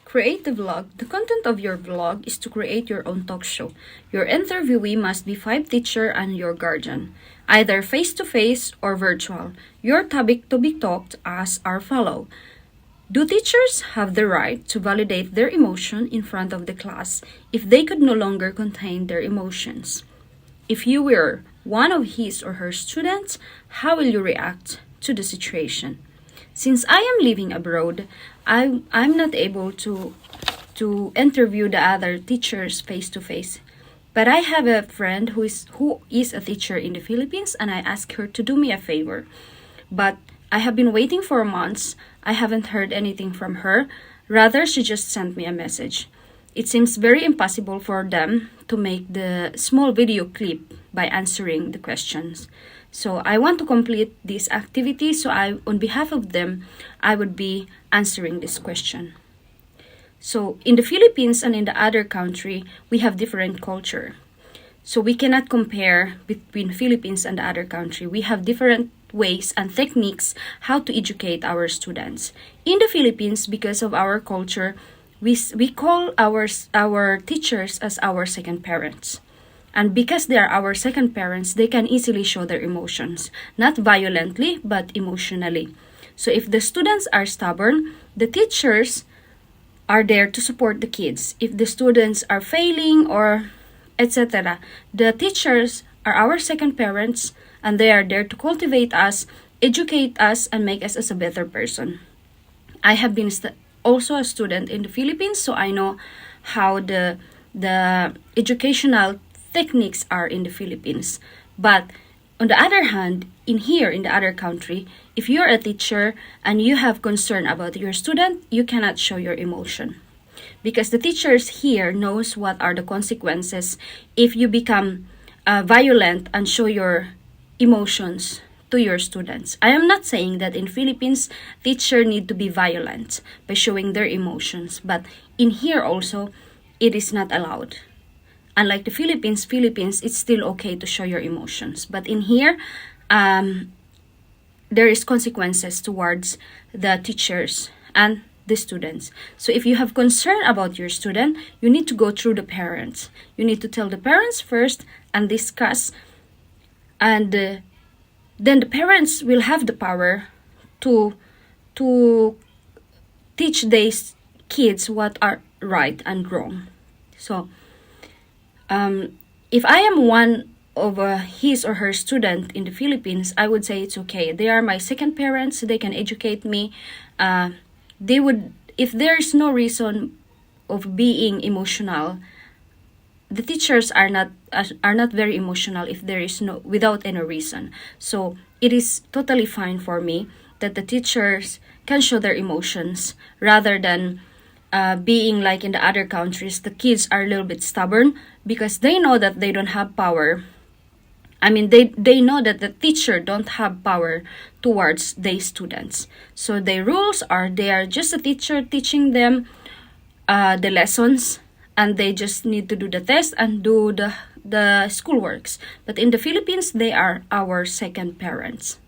Create the vlog. The content of your vlog is to create your own talk show. Your interviewee must be 5 teacher and your guardian, either face-to-face or virtual. Your topic to be talked as are follow. Do teachers have the right to validate their emotion in front of the class if they could no longer contain their emotions? If you were one of his or her students, how will you react to the situation? Since I am living abroad, I'm not able to interview the other teachers face to face. But I have a friend who is a teacher in the Philippines, and I asked her to do me a favor. But I have been waiting for months. I haven't heard anything from her. Rather, she just sent me a message. It seems very impossible for them to make the small video clip by answering the questions. So I want to complete this activity, so on behalf of them, I would be answering this question. So in the Philippines and in the other country, we have different culture. So we cannot compare between Philippines and the other country. We have different ways and techniques how to educate our students. In the Philippines, because of our culture, we call our teachers as our second parents. And because they are our second parents, they can easily show their emotions, not violently, but emotionally. So if the students are stubborn, the teachers are there to support the kids. If the students are failing or etc., the teachers are our second parents, and they are there to cultivate us, educate us, and make us as a better person. I have been also a student in the Philippines, so I know how the educational techniques are in the Philippines. But on the other hand, in the other country, if you're a teacher and you have concern about your student, you cannot show your emotion. Because the teachers here knows what are the consequences if you become violent and show your emotions to your students. I am not saying that in Philippines, teacher need to be violent by showing their emotions. But in here also, it is not allowed. Unlike the Philippines, it's still okay to show your emotions. But in here, there is consequences towards the teachers and the students. So if you have concern about your student, you need to go through the parents. You need to tell the parents first and discuss. And then the parents will have the power to teach these kids what are right and wrong. So if I am one of his or her student in the Philippines, I would say it's okay. They are my second parents. They can educate me. They would, if there is no reason of being emotional, the teachers are not very emotional if there is without any reason. So it is totally fine for me that the teachers can show their emotions rather than being like in the other countries. The kids are a little bit stubborn because they know that they don't have power. I mean, they know that the teacher don't have power towards their students. So their rules are, they are just a teacher teaching them the lessons, and they just need to do the test and do the schoolworks. But in the Philippines, they are our second parents.